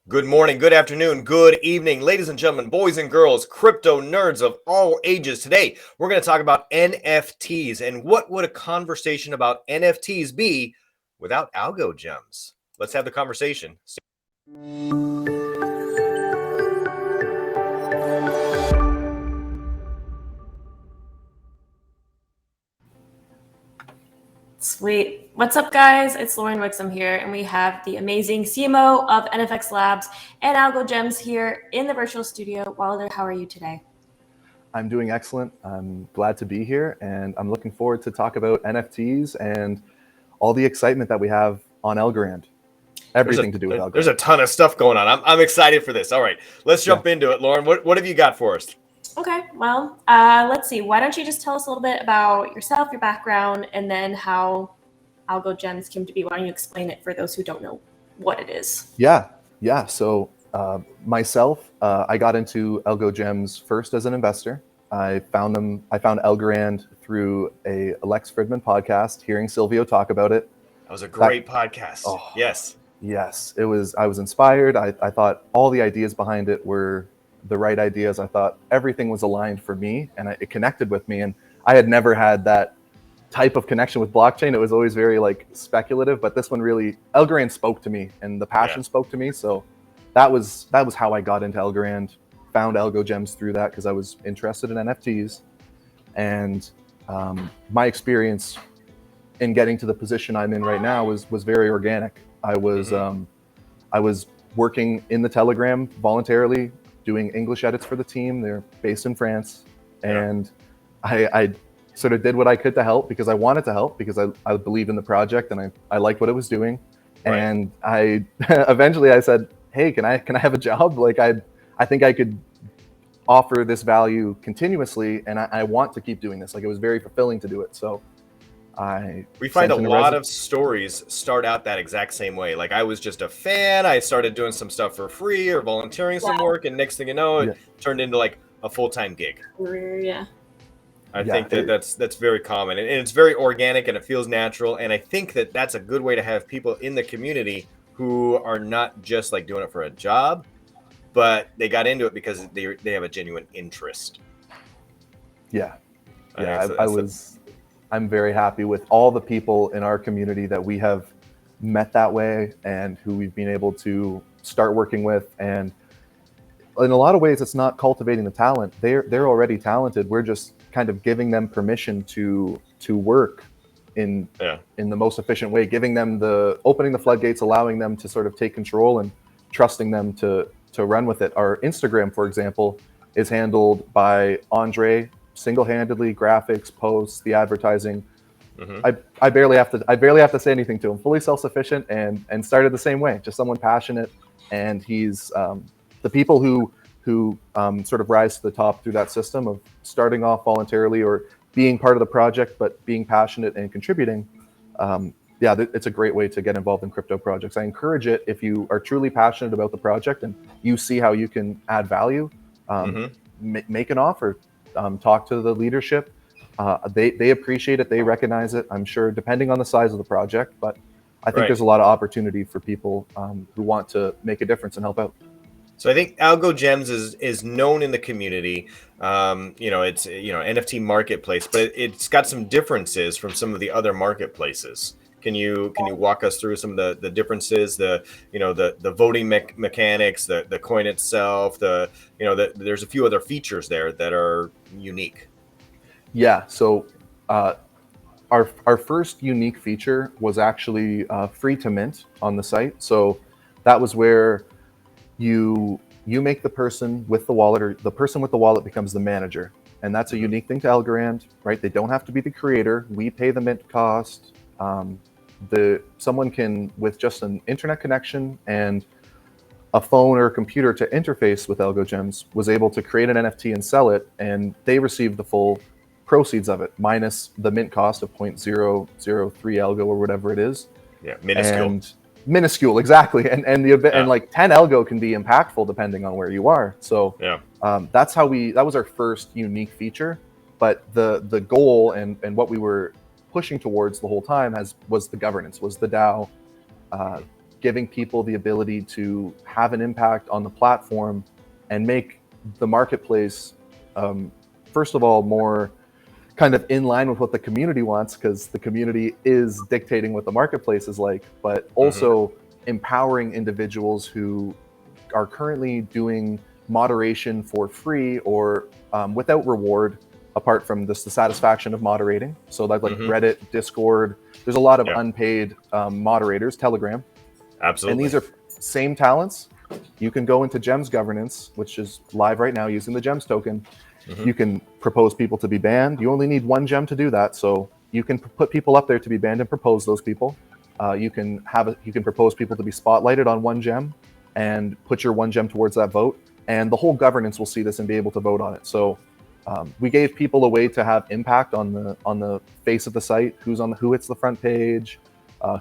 Good morning, good afternoon, good evening, ladies and gentlemen, boys and girls, crypto nerds of all ages. Today, we're going to talk about NFTs and what would a conversation about NFTs be without Algogems? Let's have the conversation. Sweet. What's up, guys? It's Lauren Wixom here, and we have the amazing CMO of NFX Labs and Algogems here in the virtual studio. YLDY, how are you today? I'm doing excellent. I'm glad to be here, and I'm looking forward to talk about NFTs and all the excitement that we have on Algorand. Everything to do with Algorand. There's a ton of stuff going on. I'm excited for this. All right, let's jump into it. Lauren, what have you got for us? Okay, well, let's see. Why don't you just tell us a little bit about yourself, your background, and then how Algogems came to be? Why don't you explain it for those who don't know what it is? Yeah. So myself, I got into Algogems first as an investor. I found Algorand through a Lex Fridman podcast, hearing Silvio talk about it. That was a great podcast. Oh, yes. Yes, it was. I was inspired. I thought all the ideas behind it were the right ideas. I thought everything was aligned for me, and it connected with me. And I had never had that type of connection with blockchain. It was always very speculative, but this one really, Algorand spoke to me, and the passion spoke to me. So that was how I got into Algorand. Found Algogems through that because I was interested in NFTs, and my experience in getting to the position I'm in right now was very organic. I was working in the Telegram voluntarily, doing English edits for the team. They're based in France, and I sort of did what I could to help because I wanted to help, because I believe in the project and I liked what it was doing. Right. And I eventually I said, hey, can I have a job? I think I could offer this value continuously, and I want to keep doing this. It was very fulfilling to do it. So we find a lot of stories start out that exact same way. I was just a fan. I started doing some stuff for free or volunteering some work, and next thing you know, it turned into a full-time gig. Yeah. I think that's very common, and it's very organic, and it feels natural. And I think that's a good way to have people in the community who are not just doing it for a job, but they got into it because they have a genuine interest. I'm very happy with all the people in our community that we have met that way and who we've been able to start working with. And in a lot of ways, it's not cultivating the talent. They're already talented. We're just kind of giving them permission to work in the most efficient way, opening the floodgates, allowing them to sort of take control and trusting them to run with it. Our Instagram, for example, is handled by Andre single-handedly. Graphics, posts, the advertising. I barely have to say anything to him. Fully self-sufficient and started the same way. Just someone passionate, and he's the people who sort of rise to the top through that system of starting off voluntarily or being part of the project, but being passionate and contributing. It's a great way to get involved in crypto projects. I encourage it if you are truly passionate about the project and you see how you can add value. Make an offer. Talk to the leadership. They appreciate it. They recognize it. I'm sure, depending on the size of the project, but I think there's a lot of opportunity for people who want to make a difference and help out. So I think Algogems is known in the community. It's NFT marketplace, but it's got some differences from some of the other marketplaces. Can you walk us through some of the differences? The voting mechanics, the coin itself. There's a few other features there that are unique. Yeah. So our first unique feature was actually free to mint on the site. So that was where you make the person with the wallet, or the person with the wallet becomes the manager. And that's a unique thing to Algorand, right? They don't have to be the creator. We pay the mint cost. Someone can, with just an internet connection and a phone or a computer to interface with Algogems, was able to create an NFT and sell it, and they receive the full proceeds of it, minus the mint cost of 0.003 ALGO or whatever it is. Yeah, minuscule. Minuscule, exactly, and 10 ALGO can be impactful depending on where you are. So that was our first unique feature. But the goal and what we were pushing towards the whole time was the governance, was the DAO giving people the ability to have an impact on the platform and make the marketplace, first of all, more kind of in line with what the community wants, because the community is dictating what the marketplace is like, but also empowering individuals who are currently doing moderation for free or without reward, apart from just the satisfaction of moderating. So like Reddit, Discord, there's a lot of unpaid moderators, Telegram. Absolutely. And these are same talents. You can go into Gems governance, which is live right now using the Gems token. You can propose people to be banned. You only need one gem to do that. So you can put people up there to be banned and propose those people. You can propose people to be spotlighted on one gem and put your one gem towards that vote. And the whole governance will see this and be able to vote on it. So we gave people a way to have impact on the face of the site, who hits the front page,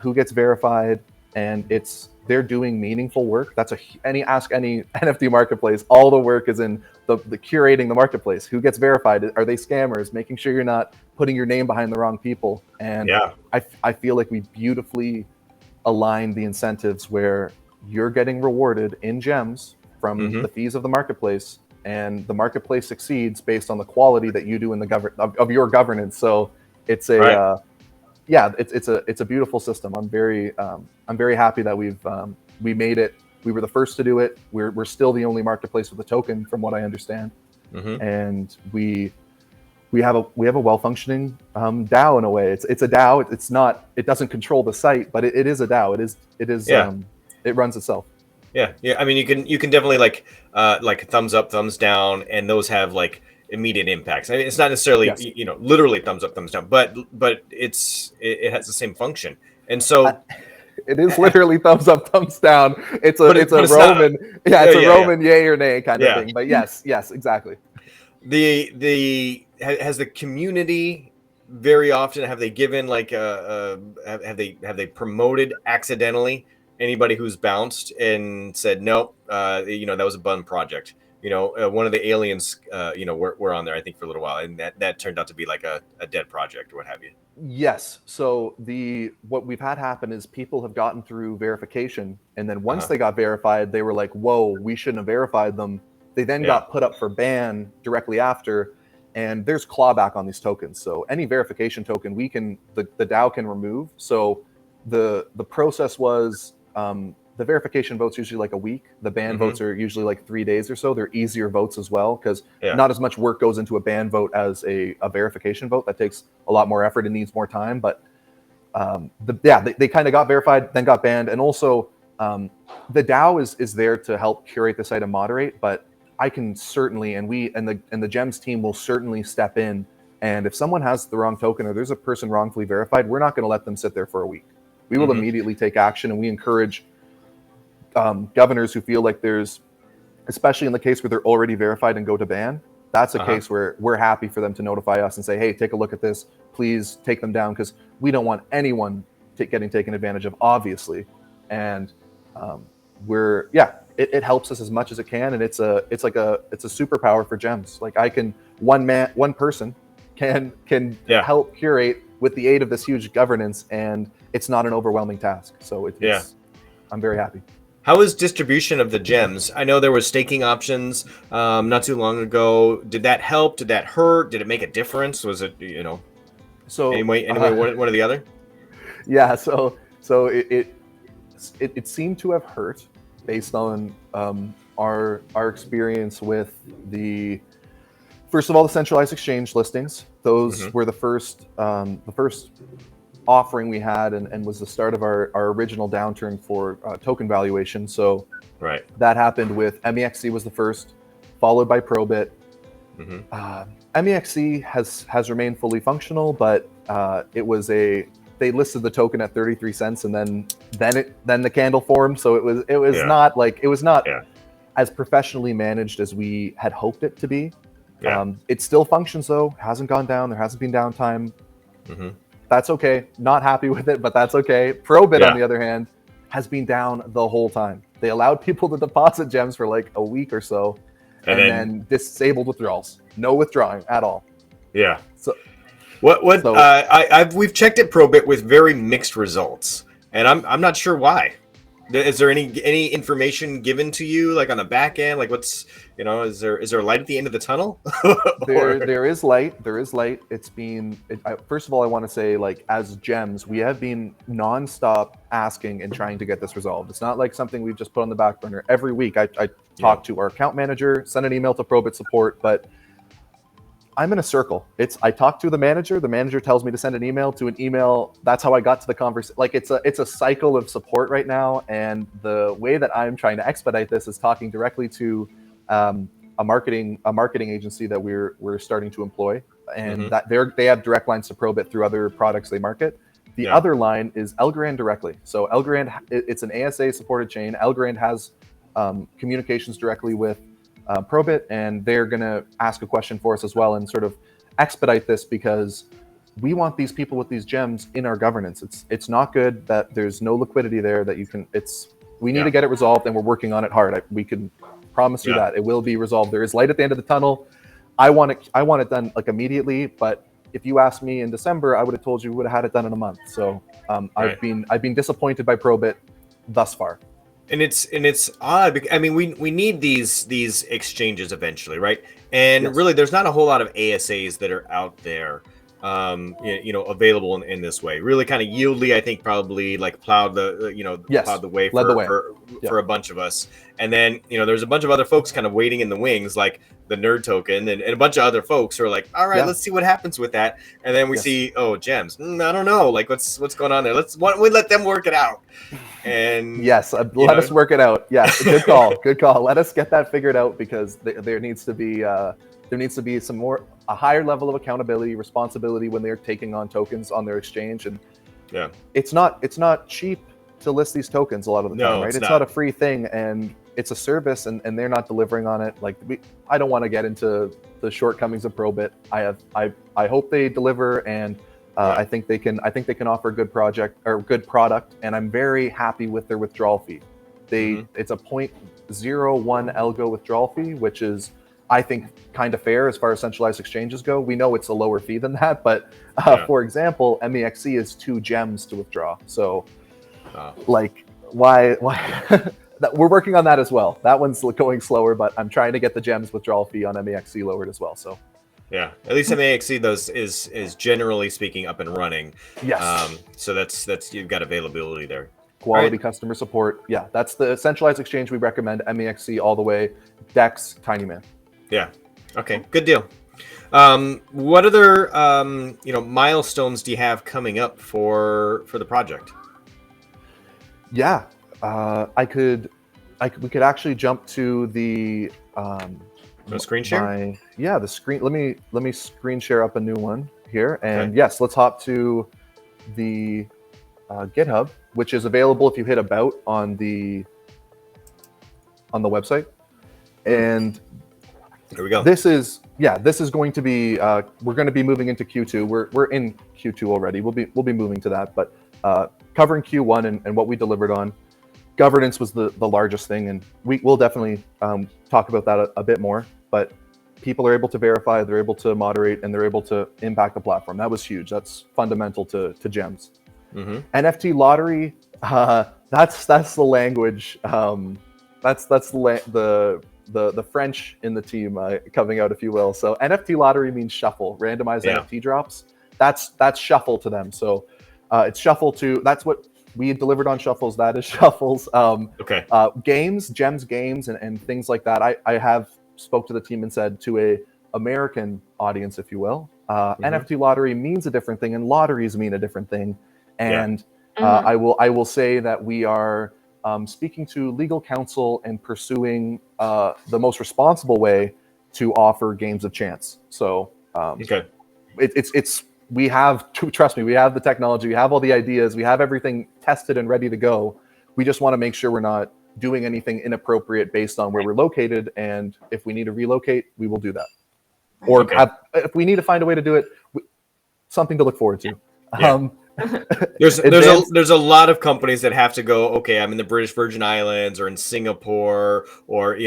who gets verified, and they're doing meaningful work. Ask any NFT marketplace. All the work is in the curating the marketplace. Who gets verified? Are they scammers? Making sure you're not putting your name behind the wrong people. And I feel like we beautifully aligned the incentives where you're getting rewarded in gems from the fees of the marketplace, and the marketplace succeeds based on the quality that you do in of your governance. So it's it's a beautiful system. I'm very happy that we made it. We were the first to do it. We're still the only marketplace with a token, from what I understand. And we have a well-functioning DAO in a way. It's a DAO. It doesn't control the site, but it is a DAO. It runs itself. Yeah. I mean, you can definitely like thumbs up, thumbs down, and those have like immediate impacts. I mean, it's not necessarily literally thumbs up, thumbs down, but it has the same function. And so it is literally thumbs up, thumbs down. It's a Roman Roman yay or nay kind of thing. But yes, exactly. Has the community very often, have they given like have they promoted accidentally anybody who's bounced and said no, that was a bum project? One of the aliens, were on there, I think, for a little while, and that turned out to be like a dead project or what have you. Yes. So what we've had happen is people have gotten through verification, and then once they got verified, they were like, "Whoa, we shouldn't have verified them." They then got put up for ban directly after, and there's clawback on these tokens. So any verification token, the DAO can remove. So the process was. The verification vote's usually like a week. The ban votes are usually like 3 days or so. They're easier votes as well, because not as much work goes into a ban vote as a verification vote. That takes a lot more effort and needs more time. But they kind of got verified, then got banned. And also the DAO is there to help curate the site and moderate. But I can certainly, and the Gems team will certainly step in. And if someone has the wrong token or there's a person wrongfully verified, we're not going to let them sit there for a week. We will immediately take action, and we encourage governors who feel like there's, especially in the case where they're already verified and go to ban, that's a case where we're happy for them to notify us and say, hey, take a look at this, please take them down, because we don't want anyone getting taken advantage of, obviously. And it helps us as much as it can, and it's a superpower for Gems. Like one person can help curate with the aid of this huge governance, and it's not an overwhelming task. So I'm very happy. How is distribution of the gems? I know there were staking options not too long ago. Did that help? Did that hurt? Did it make a difference? Was it, so anyway, one or the other? Yeah. So it seemed to have hurt based on our experience with first of all, the centralized exchange listings. Those were the first offering we had, and was the start of our original downturn for token valuation. So that happened with MEXC was the first, followed by Probit. MEXC has remained fully functional, but they listed the token at 33 cents, and then the candle formed. So it was not as professionally managed as we had hoped it to be. It still functions though, hasn't gone down. There hasn't been downtime. That's okay. Not happy with it, but that's okay. Probit, on the other hand, has been down the whole time. They allowed people to deposit gems for like a week or so, and then disabled withdrawals. No withdrawing at all. Yeah. So we've checked at Probit with very mixed results, and I'm not sure why. Is there any information given to you, like on the back end? Like, what's, is there light at the end of the tunnel? There is light. There is light. First of all, I want to say, like, as Gems, we have been nonstop asking and trying to get this resolved. It's not like something we've just put on the back burner. Every week, I talk to our account manager, send an email to Probit support, but I'm in a circle. I talk to the manager tells me to send an email to an email. That's how I got to the conversation. Like, it's a cycle of support right now. And the way that I'm trying to expedite this is talking directly to a marketing agency that we're starting to employ, and that they have direct lines to Probit through other products they market. The other line is Algorand directly. So Algorand, it's an ASA supported chain. Algorand has communications directly with Probit, and they're going to ask a question for us as well and sort of expedite this, because we want these people with these gems in our governance. It's not good that there's no liquidity there that you can. We need to get it resolved, and we're working on it hard. We can promise you that it will be resolved. There is light at the end of the tunnel. I want it done like immediately, but if you asked me in December, I would have told you we would have had it done in a month. So I've been disappointed by Probit thus far. And it's odd because, I mean, we need these exchanges eventually, right? And really, there's not a whole lot of ASAs that are out there, available in this way. Really, kind of YLDY, I think, probably like plowed the way for a bunch of us. And then there's a bunch of other folks kind of waiting in the wings, like the NURD token, and a bunch of other folks who are like, all right, let's see what happens with that. And then we see, gems. I don't know, like what's going on there. We let them work it out. And let us work it out. Yes, good call. Let us get that figured out, because there needs to be a higher level of accountability, responsibility when they're taking on tokens on their exchange. And it's not cheap to list these tokens a lot of the time, right? It's not a free thing, and it's a service, and they're not delivering on it. Like, I don't want to get into the shortcomings of Probit. I hope they deliver, and I think they can offer a good product, and I'm very happy with their withdrawal fee. It's a 0.01 ALGO withdrawal fee, which is, I think, kind of fair as far as centralized exchanges go. We know it's a lower fee than that, but for example, MEXC is 2 gems to withdraw. So why we're working on that as well. That one's going slower, but I'm trying to get the gems withdrawal fee on MEXC lowered as well. So at least MEXC is generally speaking up and running. Yes. So that's you've got availability there. Quality customer support. Yeah, that's the centralized exchange we recommend. MEXC all the way. DEX, Tiny Man. Yeah. Okay. Good deal. What other milestones do you have coming up for the project? Yeah, we could actually jump to the screen share. The screen. Let me screen share up a new one here, and yes, let's hop to the GitHub, which is available if you hit about on the website. And there we go. This is going to be we're going to be moving into Q2. We're in Q2 already. We'll be moving to that, but covering Q1 and what we delivered on. Governance was the largest thing, and we'll definitely talk about that a bit more. But people are able to verify, they're able to moderate, and they're able to impact the platform. That was huge. That's fundamental to Gems. NFT lottery, that's the language. That's the French in the team coming out, if you will. So NFT lottery means shuffle, randomized NFT drops. That's shuffle to them. So it's shuffle to, that's what we delivered on shuffles. That is shuffles. Games, Gems games, and things like that. I have spoke to the team and said to a American audience, if you will, NFT lottery means a different thing, and lotteries mean a different thing. And I will say that we are speaking to legal counsel and pursuing the most responsible way to offer games of chance. So we have, trust me, we have the technology, we have all the ideas, we have everything tested and ready to go. We just want to make sure we're not doing anything inappropriate based on where we're located. And if we need to relocate, we will do that. Or if we need to find a way to do it, something to look forward to. There's a lot of companies that have to go, okay, I'm in the British Virgin Islands or in Singapore or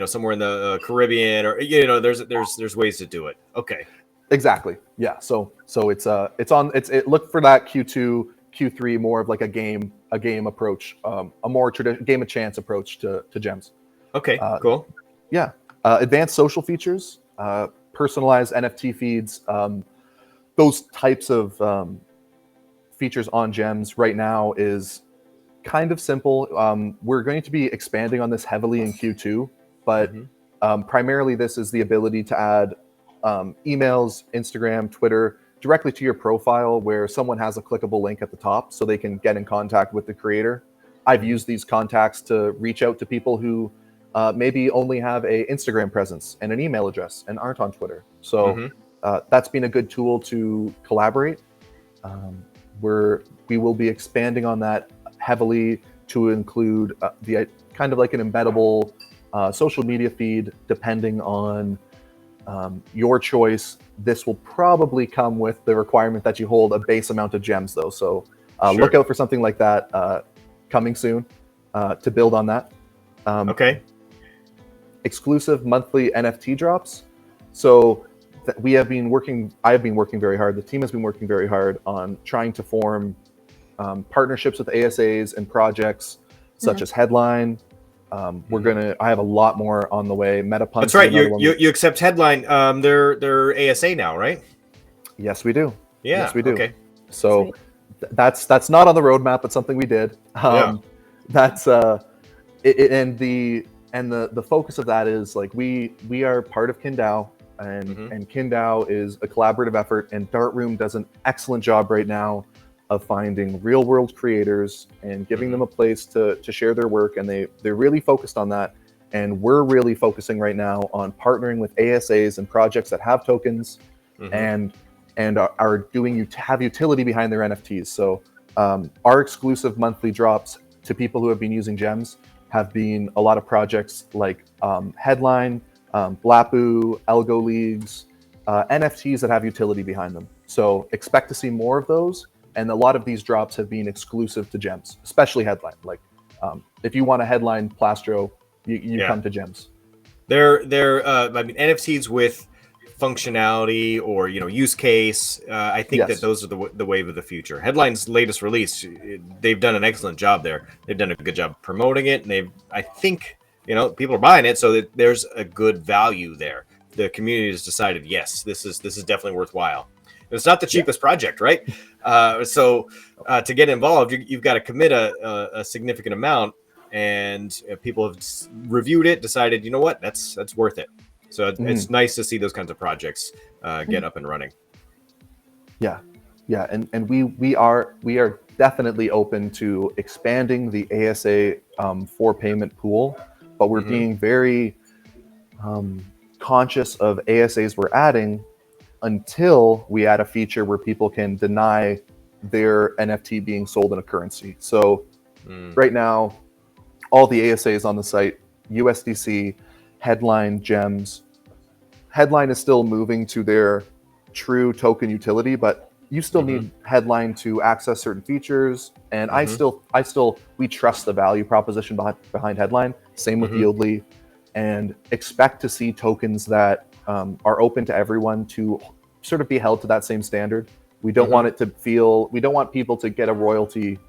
somewhere in the Caribbean, or there's ways to do it. Okay. Exactly. Yeah. So look for that Q2, Q3 more of like a game a game approach, a more game of chance approach to gems. Okay, cool. Yeah, advanced social features, personalized NFT feeds, those types of features on gems right now is kind of simple. We're going to be expanding on this heavily in Q2, but primarily this is the ability to add emails, Instagram, Twitter directly to your profile, where someone has a clickable link at the top so they can get in contact with the creator. I've used these contacts to reach out to people who maybe only have a Instagram presence and an email address and aren't on Twitter. So that's been a good tool to collaborate. We will be expanding on that heavily to include the kind of like an embeddable social media feed, depending on your choice. This will probably come with the requirement that you hold a base amount of gems, though. So look out for something like that coming soon to build on that. Okay. Exclusive monthly NFT drops. So I have been working very hard. The team has been working very hard on trying to form partnerships with ASAs and projects such as Headline. I have a lot more on the way. Metapunk. That's right. You accept Headline. They're ASA now, right? Yes, we do. Yeah. Yes, we do. Okay. So that's not on the roadmap, but something we did. That's and the focus of that is like we are part of KinDAO, and KinDAO is a collaborative effort, and Dartroom does an excellent job right now of finding real world creators and giving them a place to share their work, and they're really focused on that. And we're really focusing right now on partnering with ASAs and projects that have tokens and are have utility behind their NFTs. So our exclusive monthly drops to people who have been using gems have been a lot of projects like Headline, Blapu, ALGO leagues, NFTs that have utility behind them. So expect to see more of those. And a lot of these drops have been exclusive to gems, especially Headline. Like if you want a Headline Plastro, you come to gems. They're NFTs with functionality or use case. I think that those are the wave of the future. Headline's latest release, they've done an excellent job there. They've done a good job promoting it, and I think people are buying it, so that there's a good value there. The community has decided, yes, this is definitely worthwhile. It's not the cheapest project, right? So to get involved, you've got to commit a significant amount, and people have reviewed it, decided, you know what, that's worth it. So it's nice to see those kinds of projects get up and running. Yeah, and we are definitely open to expanding the ASA for payment pool, but we're being very conscious of ASAs we're adding until we add a feature where people can deny their NFT being sold in a currency. So right now, all the ASAs on the site, USDC, Headline, Gems. Headline is still moving to their true token utility, but you still need Headline to access certain features. And we trust the value proposition behind Headline. Same with YLDY, and expect to see tokens that are open to everyone to sort of be held to that same standard. We don't want it to we don't want people to get a royalty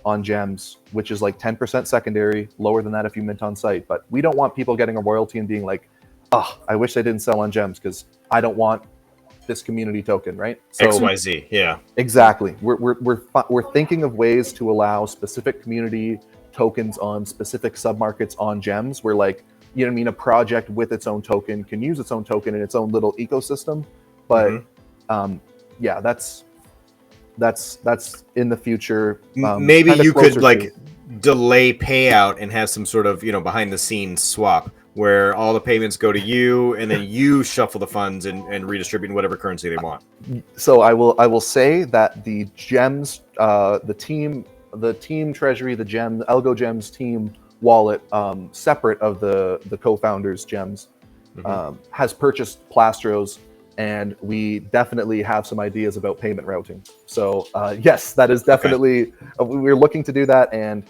on gems, which is like 10% secondary, lower than that if you mint on site. But we don't want people getting a royalty and being like, oh, I wish I didn't sell on gems because I don't want this community token, right? So, XYZ, yeah. Exactly. We're thinking of ways to allow specific community tokens on specific submarkets on gems where, like, you know what I mean, a project with its own token can use its own token in its own little ecosystem. But yeah, that's in the future. Maybe you could like delay payout and have some sort of behind the scenes swap where all the payments go to you and then you shuffle the funds and redistribute in whatever currency they want. So I will say that the gems, the team treasury, the Algogems team wallet, separate of the co-founders gems, has purchased Plastros, and we definitely have some ideas about payment routing. So yes, that is definitely we're looking to do that, and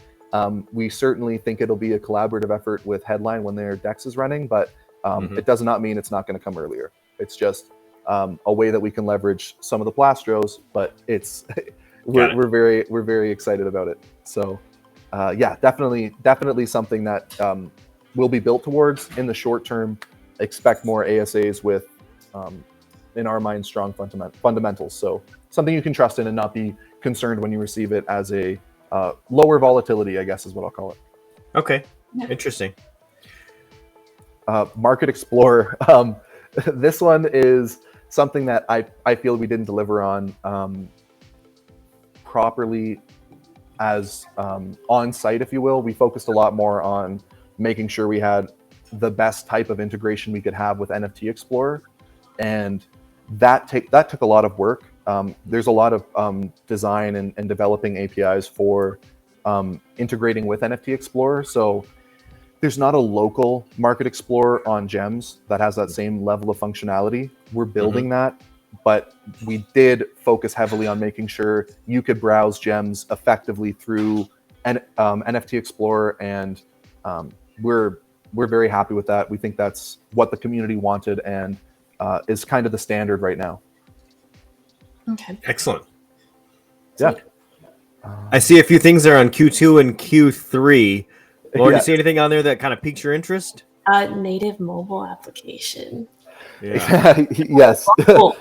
we certainly think it'll be a collaborative effort with Headline when their DEX is running, but it does not mean it's not going to come earlier. It's just a way that we can leverage some of the Plastros, but it's we're very excited about it. So yeah, definitely something that will be built towards in the short term. Expect more ASAs with, in our minds, strong fundamentals. So something you can trust in and not be concerned when you receive it as a lower volatility, I guess is what I'll call it. Okay, interesting. Market Explorer. This one is something that I feel we didn't deliver on properly as on site, if you will. We focused a lot more on making sure we had the best type of integration we could have with NFT Explorer, and that took a lot of work. There's a lot of design and developing APIs for integrating with NFT Explorer. So there's not a local Market Explorer on Gems that has that same level of functionality. We're building that, but we did focus heavily on making sure you could browse Gems effectively through NFT Explorer, and we're very happy with that. We think that's what the community wanted and is kind of the standard right now. Okay. Excellent. Yeah. I see a few things there on Q2 and Q3. Lauren, Yeah. you see anything on there that kind of piques your interest? Native mobile application. Yeah. Yes. Cool.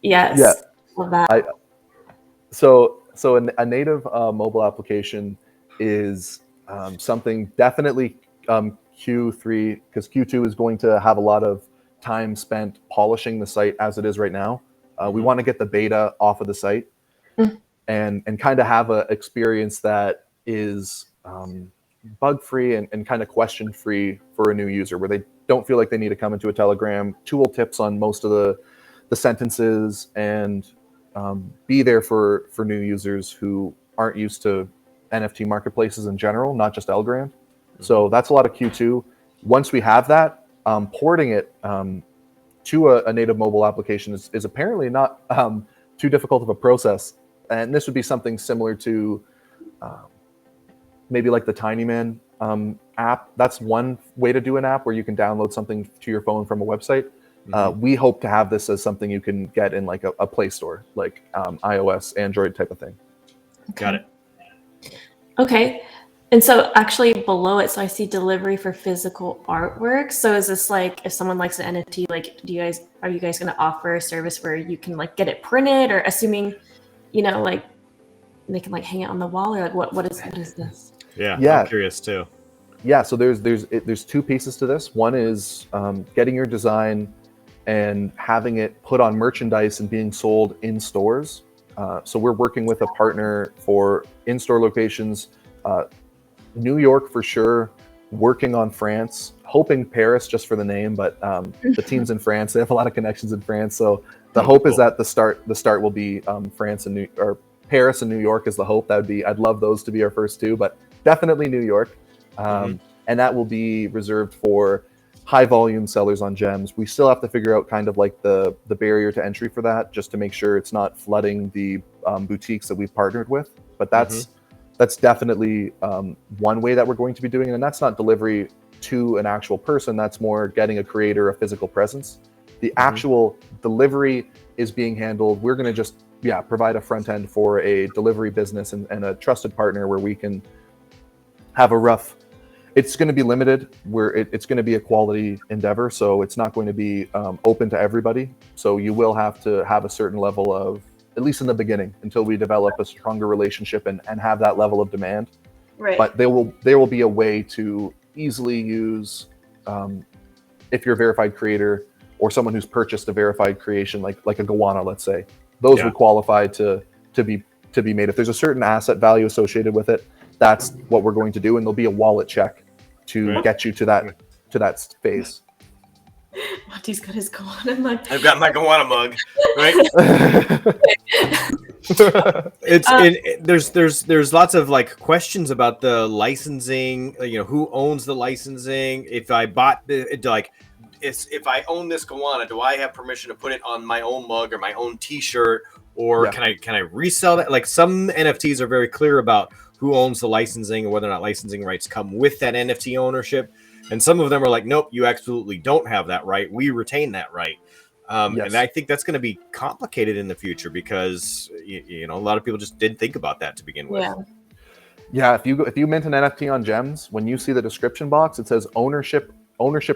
Yes. Yeah. Love that. So a native mobile application is something definitely Q3, because Q2 is going to have a lot of time spent polishing the site as it is right now. We want to get the beta off of the site and kind of have an experience that is bug-free and kind of question-free for a new user, where they don't feel like they need to come into a Telegram, tooltips on most of the sentences, and be there for new users who aren't used to NFT marketplaces in general, not just Algorand. So that's a lot of Q2. Once we have that, porting it to a native mobile application is apparently not too difficult of a process. And this would be something similar to maybe like the TinyMan app. That's one way to do an app where you can download something to your phone from a website. We hope to have this as something you can get in like a Play Store, like iOS, Android type of thing. Got it. Okay. And so actually below it, so I see delivery for physical artwork. So is this like, if someone likes an NFT, like are you guys going to offer a service where you can like get it printed, or assuming, like they can like hang it on the wall, or like what is this? Yeah. I'm curious too. Yeah. So there's two pieces to this. One is getting your design and having it put on merchandise and being sold in stores. So we're working with a partner for in-store locations, New York for sure, working on France, hoping Paris just for the name, but the team's in France. They have a lot of connections in France. So the hope is that the start will be France and Paris and New York is the hope. I'd love those to be our first two, but definitely New York. And that will be reserved for high volume sellers on Gems. We still have to figure out kind of like the barrier to entry for that, just to make sure it's not flooding the boutiques that we've partnered with. But that's definitely one way that we're going to be doing it. And that's not delivery to an actual person. That's more getting a creator a physical presence. The actual delivery is being handled. We're going to just provide a front end for a delivery business and a trusted partner where we can have a rough. It's going to be limited, where it's going to be a quality endeavor, so it's not going to be open to everybody. So you will have to have a certain level of, at least in the beginning, until we develop a stronger relationship and have that level of demand. Right. But there will be a way to easily use, if you're a verified creator or someone who's purchased a verified creation, like a Goanna, let's say, those would qualify to be made. If there's a certain asset value associated with it, that's what we're going to do, and there'll be a wallet check to get you to that phase. Monty's got his Goanna mug. I've got my Goanna mug, right? There's lots of like questions about the licensing. Who owns the licensing? If I bought if I own this Goanna, do I have permission to put it on my own mug or my own T-shirt, or can I resell that? Like, some NFTs are very clear about who owns the licensing and whether or not licensing rights come with that NFT ownership. And some of them are like, nope, you absolutely don't have that right. We retain that right. And I think that's going to be complicated in the future because you know, a lot of people just didn't think about that to begin with. Yeah, if you mint an NFT on Gems, when you see the description box, it says ownership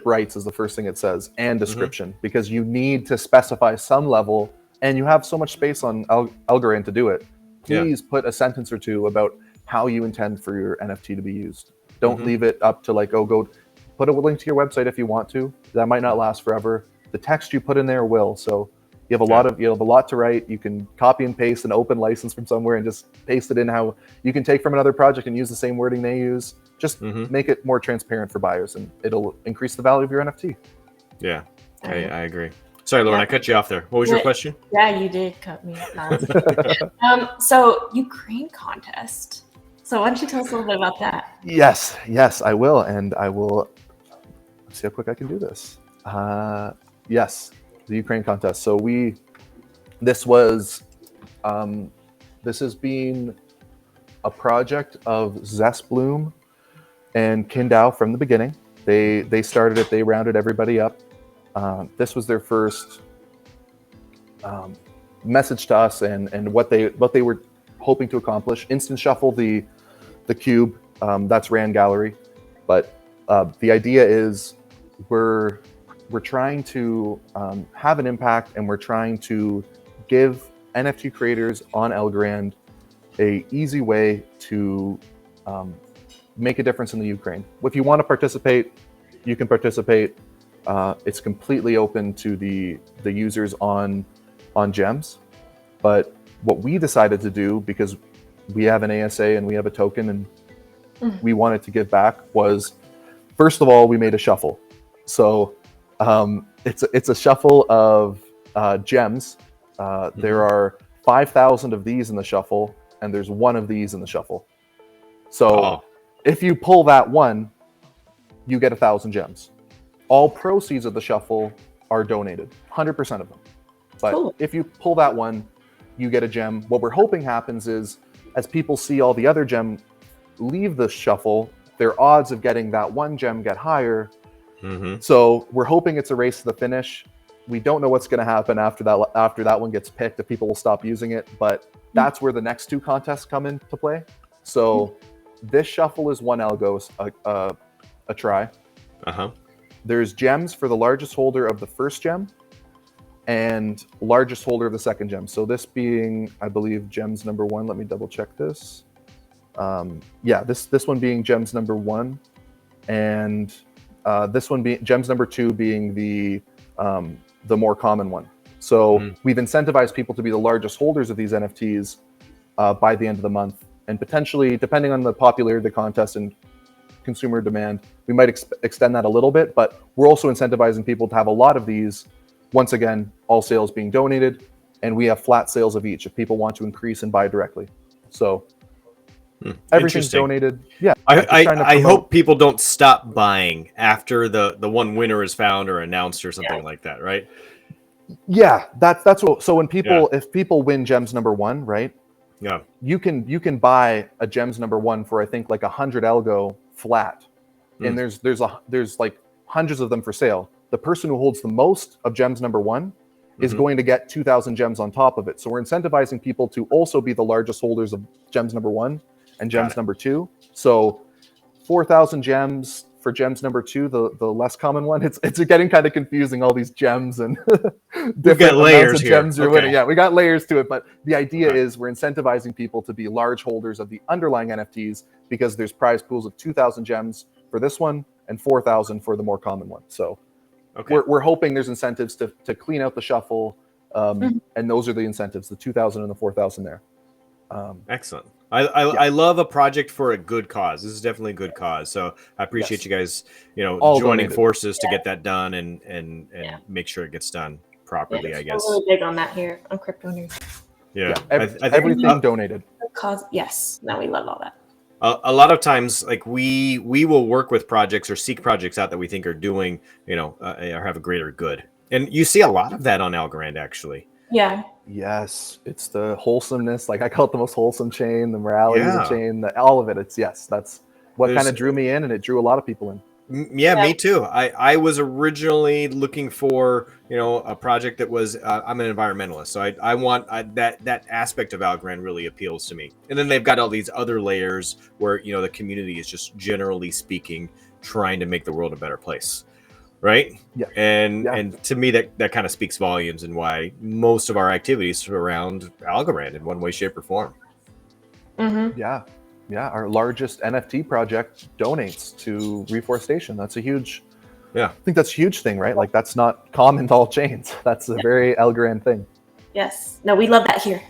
rights is the first thing it says, and description, because you need to specify some level, and you have so much space on Algorand to do it. Please put a sentence or two about how you intend for your NFT to be used. Don't leave it up to like, oh, go put a link to your website if you want to. That might not last forever. The text you put in there will. So you have a lot to write. You can copy and paste an open license from somewhere and just paste it in how you can take from another project and use the same wording they use. Just make it more transparent for buyers, and it'll increase the value of your NFT. Yeah, I agree. Sorry, Lauren, I cut you off there. What was your question? Yeah, you did cut me off. So Ukraine contest. So why don't you tell us a little bit about that? Yes, I will, and I will. Let's see how quick I can do this. Yes, the Ukraine contest. So this has been a project of Zest Bloom and Kindau from the beginning. They started it. They rounded everybody up. This was their first message to us, and what they were hoping to accomplish. Instant shuffle the cube. That's Rand Gallery, but the idea is we're trying to have an impact, and we're trying to give NFT creators on Algorand a easy way to make a difference in the Ukraine. If you want to participate, you can participate. It's completely open to the users on Gems. But what we decided to do, because we have an ASA and we have a token and we wanted to give back, was first of all, we made a shuffle. So it's a shuffle of gems. There are 5,000 of these in the shuffle, and there's one of these in the shuffle. So if you pull that one, you get 1,000 gems. All proceeds of the shuffle are donated, 100% of them. But if you pull that one, you get a gem. What we're hoping happens is, as people see all the other gem leave the shuffle, their odds of getting that one gem get higher. So we're hoping it's a race to the finish. We don't know what's going to happen after that one gets picked, if people will stop using it, but that's where the next two contests come into play. So this shuffle is one ALGO a try. There's gems for the largest holder of the first gem and largest holder of the second gem. So this being, I believe, gems number one. Let me double check this. This one being gems number one, and this one being gems number two being the more common one. So we've incentivized people to be the largest holders of these NFTs by the end of the month, and potentially, depending on the popularity of the contest and consumer demand, we might extend that a little bit. But we're also incentivizing people to have a lot of these. Once again, all sales being donated, and we have flat sales of each if people want to increase and buy directly. So everything's donated. Yeah, I hope people don't stop buying after the one winner is found or announced or something like that, right? Yeah, that's what. So when people, if people win gems number one, right? Yeah, you can buy a gems number one for, I think, like 100 ALGO flat, and there's like hundreds of them for sale. The person who holds the most of gems number one is going to get 2,000 gems on top of it. So we're incentivizing people to also be the largest holders of gems number one and gems number two. So 4,000 gems for gems number two, the less common one. It's getting kind of confusing, all these gems and different amounts of gems you're winning. Yeah, we got layers to it, but the idea is we're incentivizing people to be large holders of the underlying NFTs, because there's prize pools of 2,000 gems for this one and 4,000 for the more common one. So we're hoping there's incentives to clean out the shuffle, and those are the incentives, the 2,000 and the 4,000 there. Excellent. I love a project for a good cause. This is definitely a good cause. So I appreciate you guys, all joining forces to get that done and make sure it gets done properly, I guess. We're really big on that here on KryptoNurd. Yeah. Everything donated. Cause, yes. No, we love all that. A lot of times, like we will work with projects or seek projects out that we think are doing, or have a greater good. And you see a lot of that on Algorand, actually. Yeah. Yes, it's the wholesomeness. Like I call it the most wholesome chain, the morality of the chain, all of it. That's what kind of drew me in, and it drew a lot of people in. Yeah, me too. I was originally looking for, a project that was, I'm an environmentalist, so I want that aspect of Algorand really appeals to me. And then they've got all these other layers where, the community is just generally speaking trying to make the world a better place. Right. Yeah. And to me, that kind of speaks volumes and why most of our activities surround Algorand in one way, shape, or form. Mm-hmm. Yeah, our largest NFT project donates to reforestation. That's a huge, I think that's a huge thing, right? Like that's not common to all chains. That's a very Algorand thing. Yes. No, we love that here.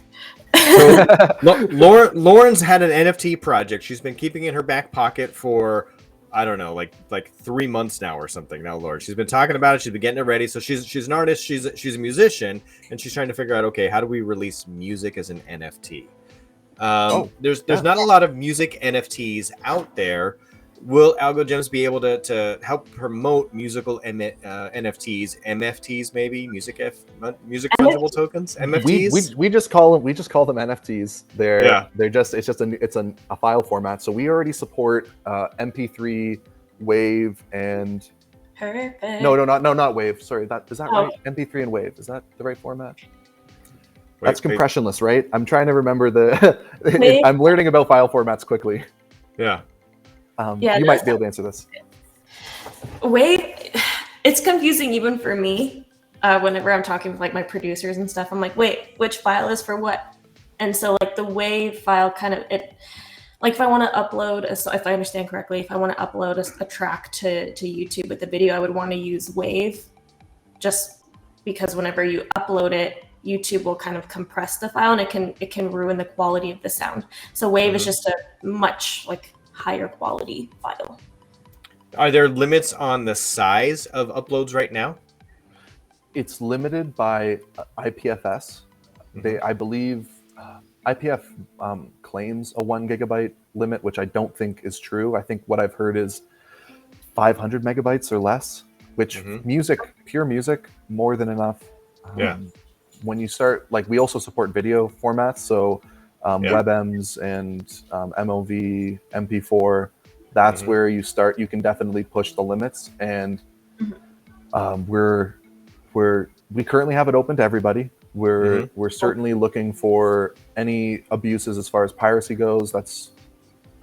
So, Lauren's had an NFT project. She's been keeping it in her back pocket for, I don't know, like 3 months now or something. Now, Lauren, she's been talking about it. She's been getting it ready. So she's an artist. She's a musician, and she's trying to figure out, okay, how do we release music as an NFT? There's not a lot of music NFTs out there. Will Algogems be able to help promote musical NFTs, MFTs maybe, music fungible tokens, MFTs? We just call them NFTs. They're just it's a file format. So we already support MP3, Wave, and Perfect. No, not Wave. Sorry, is that right? MP3 and Wave, is that the right format? That's compressionless, right? I'm trying to remember I'm learning about file formats quickly. Yeah. You might be able to answer this. Wave, it's confusing even for me. Whenever I'm talking with like my producers and stuff, I'm like, wait, which file is for what? And so like the Wave file kind of like if I want to upload, if I understand correctly, if I want to upload a track to YouTube with the video, I would want to use Wave, just because whenever you upload it, YouTube will kind of compress the file and it can ruin the quality of the sound. So Wave is just a much like higher quality file. Are there limits on the size of uploads right now? It's limited by IPFS. I believe IPF claims a 1 gigabyte limit, which I don't think is true. I think what I've heard is 500 megabytes or less, which pure music, more than enough. When you start, like we also support video formats, so WebMs and MOV, MP4, that's where you start. You can definitely push the limits, and we currently have it open to everybody. We're certainly looking for any abuses as far as piracy goes. That's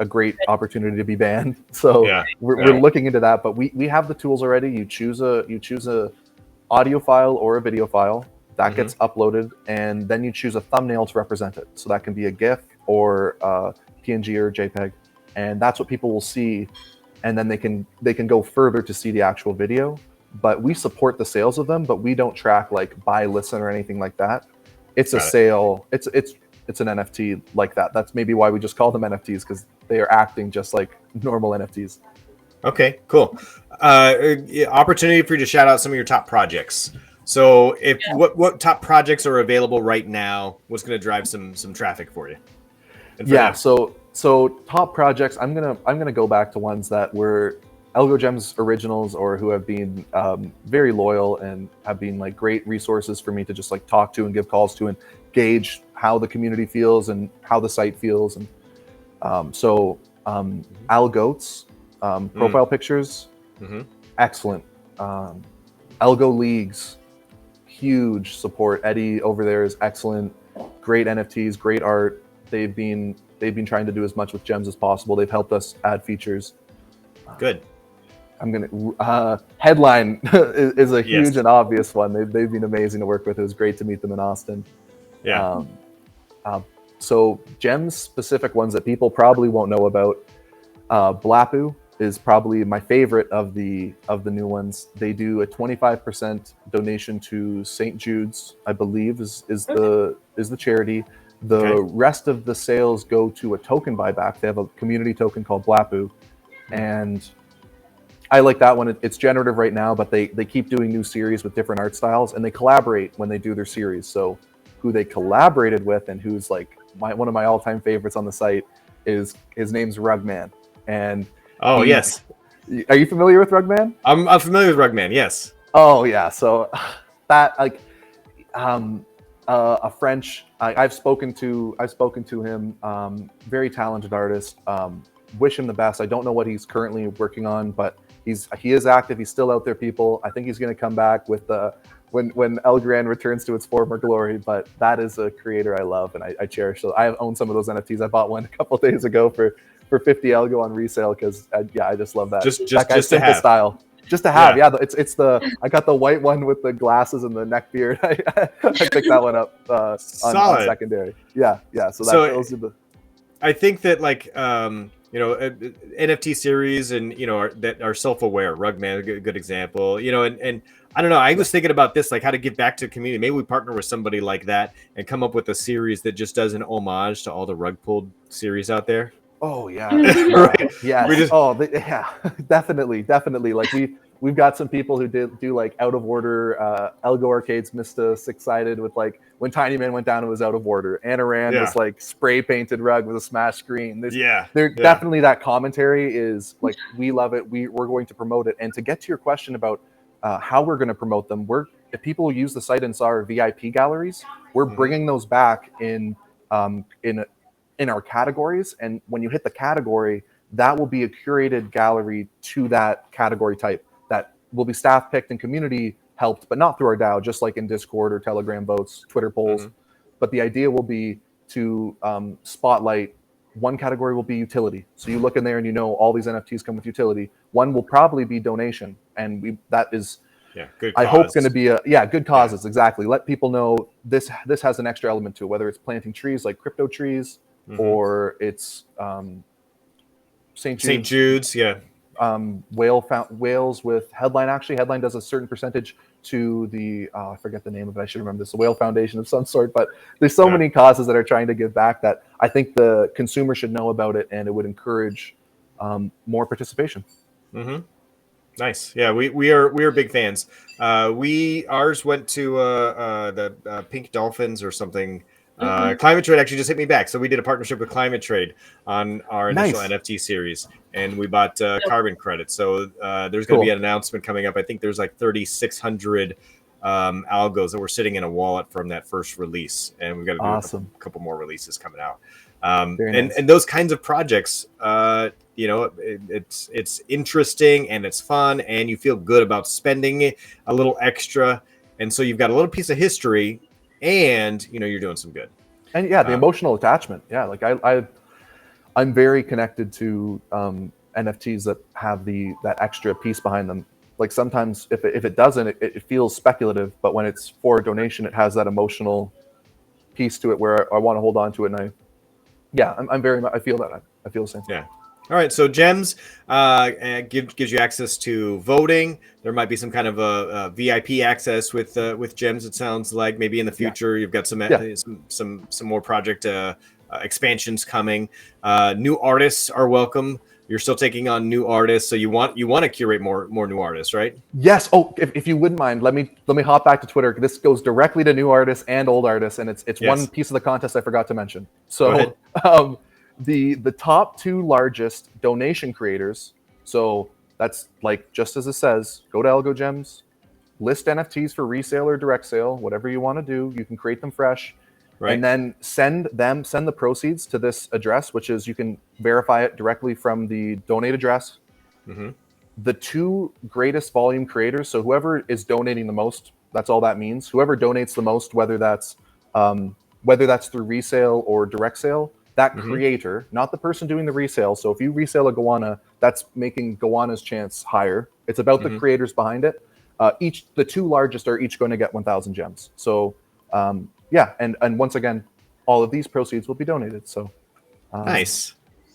a great opportunity to be banned. So we're looking into that, but we have the tools already. You choose a audio file or a video file that gets uploaded, and then you choose a thumbnail to represent it. So that can be a GIF or a PNG or JPEG, and that's what people will see, and then they can go further to see the actual video. But we support the sales of them, but we don't track like buy, listen, or anything like that. It's a sale. It's an NFT like that. That's maybe why we just call them NFTs, because they are acting just like normal NFTs. Okay, cool. Opportunity for you to shout out some of your top projects. So, what top projects are available right now? What's going to drive some traffic for you? So top projects. I'm gonna go back to ones that were Algogems originals, or who have been very loyal and have been like great resources for me to just like talk to and give calls to and gauge how the community feels and how the site feels. And Algots, profile pictures, excellent. ALGO leagues, huge support. Eddie over there is excellent. Great NFTs, great art. They've been trying to do as much with gems as possible. They've helped us add features. Good. I'm gonna Headline is a huge and obvious one. They've been amazing to work with. It was great to meet them in Austin. Yeah. So gems specific ones that people probably won't know about. Blapu is probably my favorite of the new ones. They do a 25% donation to St. Jude's, I believe is the charity. The rest of the sales go to a token buyback. They have a community token called Blapu, and I like that one. It's generative right now, but they keep doing new series with different art styles, and they collaborate when they do their series. So who they collaborated with and who's like one of my all-time favorites on the site is, his name's Rugman. And are you familiar with Rugman? I'm familiar with Rugman, yes. Oh yeah, so that like a French. I've spoken to him. Very talented artist. Wish him the best. I don't know what he's currently working on, but he is active. He's still out there, people. I think he's going to come back with when Algorand returns to its former glory. But that is a creator I love and I cherish. So I own some of those NFTs. I bought one a couple of days ago for 50 ALGO on resale because I just love that. That guy's simple style. Just to have, yeah. It's I got the white one with the glasses and the neck beard. I picked that one up on secondary. Yeah. So those are the. I think that NFT series and that are self-aware. Rugman, a good example. And I don't know. I was thinking about this, like how to give back to the community. Maybe we partner with somebody like that and come up with a series that just does an homage to all the rug pulled series out there. Oh yeah, right. Yeah. Definitely. Like we've got some people who do like out of order Algo Arcades Mista 6-sided with like when Tiny Man went down it was out of order. Anarand was like spray painted rug with a smash screen. Definitely that commentary is like we love it. We're going to promote it. And to get to your question about how we're going to promote them, if people use the site and saw our VIP galleries, we're bringing those back in our categories, and when you hit the category, that will be a curated gallery to that category type that will be staff picked and community helped, but not through our DAO, just like in Discord or Telegram votes, Twitter polls. But the idea will be to spotlight one category will be utility. So you look in there and all these NFTs come with utility. One will probably be donation, and that is good. I hope going to be good causes. Exactly. Let people know this has an extra element to it, whether it's planting trees like crypto trees. Or it's St. Jude's, whales with Headline. Actually, Headline does a certain percentage to the I forget the name of it. I should remember this. A whale foundation of some sort. But there's so many causes that are trying to give back that I think the consumer should know about it, and it would encourage more participation. Nice. Yeah, we are big fans. Ours went to the Pink Dolphins or something. Climate Trade actually just hit me back, so we did a partnership with Climate Trade on our initial NFT series, and we bought carbon credits. So there's going to be an announcement coming up. I think there's like 3,600 algos that were sitting in a wallet from that first release, and we've got to do a couple more releases coming out. And those kinds of projects, it's interesting and it's fun, and you feel good about spending a little extra, and so you've got a little piece of history. And you're doing some good. And the emotional attachment. Yeah, like I'm very connected to NFTs that have that extra piece behind them. Like sometimes if it doesn't, it feels speculative. But when it's for a donation, it has that emotional piece to it where I want to hold on to it. And I feel that. I feel the same. Yeah. All right, so Gems gives you access to voting. There might be some kind of a VIP access with Gems. It sounds like maybe in the future you've got some more project expansions coming. New artists are welcome. You're still taking on new artists, so you want to curate more new artists, right? Yes. Oh, if you wouldn't mind, let me hop back to Twitter. This goes directly to new artists and old artists, and it's one piece of the contest I forgot to mention. So. The top 2 largest donation creators, so that's like just as it says, go to Algogems, list NFTs for resale or direct sale, whatever you want to do. You can create them fresh, and then send the proceeds to this address, which is you can verify it directly from the donate address. The 2 greatest volume creators, so whoever is donating the most, that's all that means. Whoever donates the most, whether that's through resale or direct sale. That creator, not the person doing the resale. So if you resell a Goanna, that's making Goanna's chance higher. It's about the creators behind it. The 2 largest are each going to get 1,000 gems. So and once again, all of these proceeds will be donated. So nice.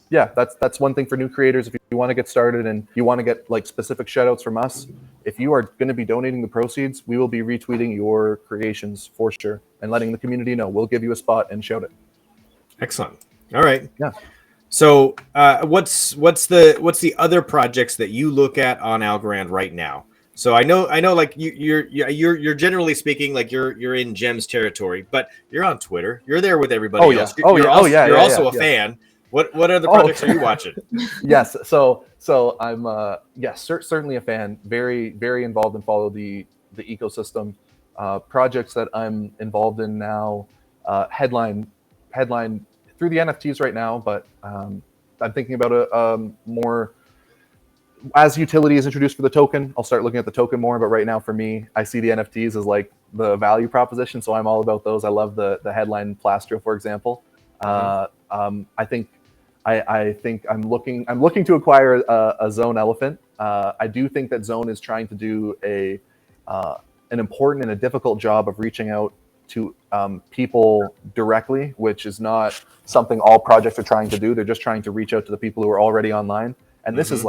Yeah, that's one thing for new creators. If you want to get started and you want to get like specific shout outs from us, if you are going to be donating the proceeds, we will be retweeting your creations for sure and letting the community know. We'll give you a spot and shout it. Excellent. All right. Yeah. So, what's the other projects that you look at on Algorand right now? So I know, like you're generally speaking, like you're in Gems territory, but you're on Twitter. You're there with everybody else. You're also a fan. What other projects are you watching? Yes. So I'm certainly a fan. Very very involved and follow the ecosystem. Projects that I'm involved in now. Headline through the NFTs right now, but I'm thinking about a more as utility is introduced for the token, I'll start looking at the token more. But right now, for me, I see the NFTs as like the value proposition. So I'm all about those. I love the headline Plastro, for example. I think I'm looking to acquire a Zone elephant. I do think that Zone is trying to do an important and a difficult job of reaching out to people directly, which is not something all projects are trying to do. They're just trying to reach out to the people who are already online. And this is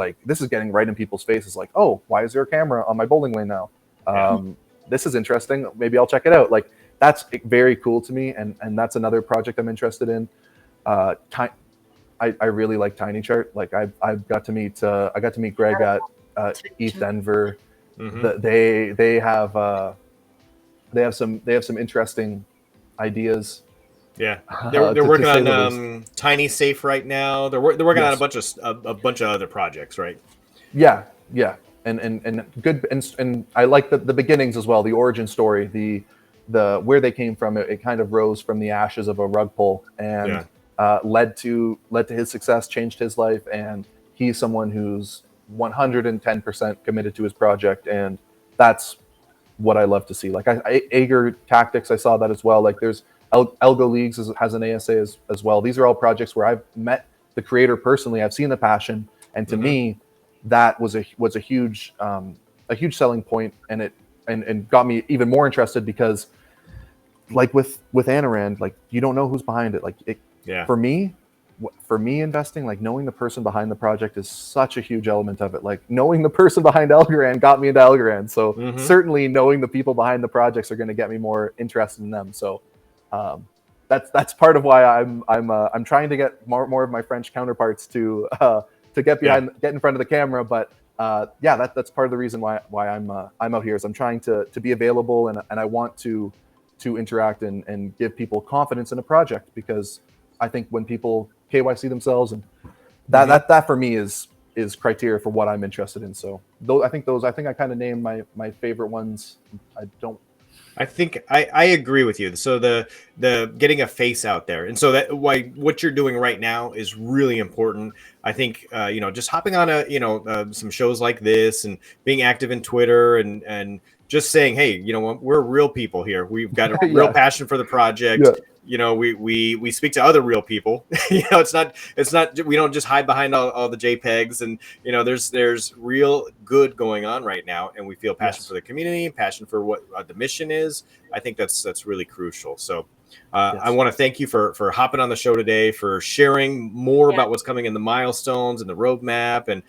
getting right in people's faces. Like, oh, why is there a camera on my bowling lane now? This is interesting. Maybe I'll check it out. Like, that's very cool to me. And that's another project I'm interested in. I really like Tiny Chart. Like, I got to meet Greg at ETH Denver. They have some interesting ideas. Yeah, they're working on Tiny Safe right now. They're working on a bunch of other projects, right? Yeah, and good, and I like the beginnings as well. The origin story, the where they came from. It kind of rose from the ashes of a rug pull and led to his success, changed his life, and he's someone who's 110% committed to his project, and that's what I love to see. Like Ager Tactics, I saw that as well. Like there's ALGO Leagues has an ASA as well. These are all projects where I've met the creator personally. I've seen the passion, and to me, that was a huge selling point, and it got me even more interested because, like with Anarand, like you don't know who's behind it. Like for me investing, like knowing the person behind the project is such a huge element of it. Like knowing the person behind Algorand got me into Algorand. So certainly knowing the people behind the projects are going to get me more interested in them. So that's part of why I'm trying to get more of my French counterparts to get in front of the camera. But that's part of the reason why I'm out here is I'm trying to be available, and I want to interact and give people confidence in a project, because I think when people KYC themselves, and that for me is criteria for what I'm interested in. So I think I kind of named my favorite ones. I think I agree with you. So the getting a face out there, and so that what you're doing right now is really important. I think just hopping on some shows like this and being active in Twitter and just saying, hey, we're real people here. We've got a real passion for the project. We speak to other real people. It's not we don't just hide behind all the JPEGs, and there's real good going on right now, and we feel passion for the community, passion for what the mission is. I think that's really crucial. So I want to thank you for hopping on the show today, for sharing more about what's coming in the milestones and the roadmap, and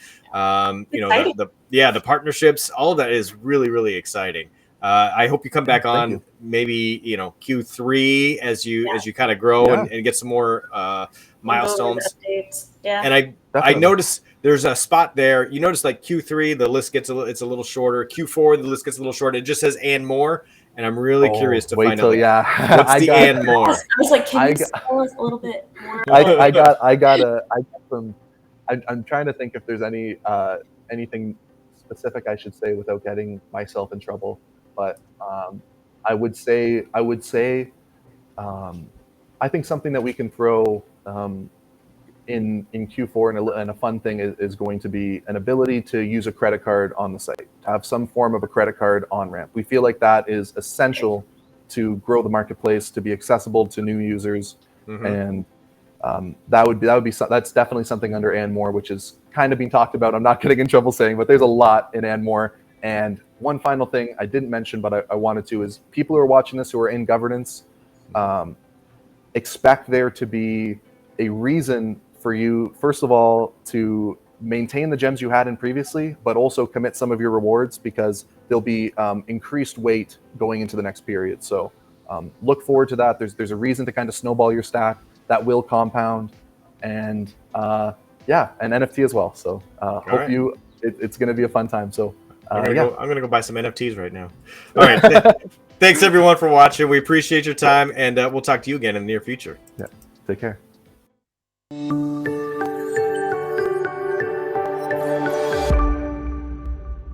the partnerships. All of that is really, really exciting. I hope you come back on maybe Q3 as you kind of grow and get some more milestones. And I noticed there's a spot there. You notice like Q3 the list gets it's a little shorter. Q4 the list gets a little shorter. It just says and more. And I'm really curious to find out what's the and more. I was like, can you tell us a little bit more? I'm trying to think if there's anything specific I should say without getting myself in trouble. But I would say I think something that we can throw in Q4 and a fun thing is going to be an ability to use a credit card on the site, to have some form of a credit card on ramp. We feel like that is essential to grow the marketplace, to be accessible to new users, and that's definitely something under and more, which is kind of being talked about. I'm not getting in trouble saying, but there's a lot in and more. And one final thing I didn't mention, but I wanted to, is people who are watching this who are in governance, expect there to be a reason for you, first of all, to maintain the gems you had in previously, but also commit some of your rewards, because there'll be increased weight going into the next period. So look forward to that. There's a reason to kind of snowball your stack that will compound, and and NFT as well. So it's going to be a fun time. So I'm gonna go buy some NFTs right now. All right. Thanks everyone for watching. We appreciate your time, and we'll talk to you again in the near future. Yeah. Take care.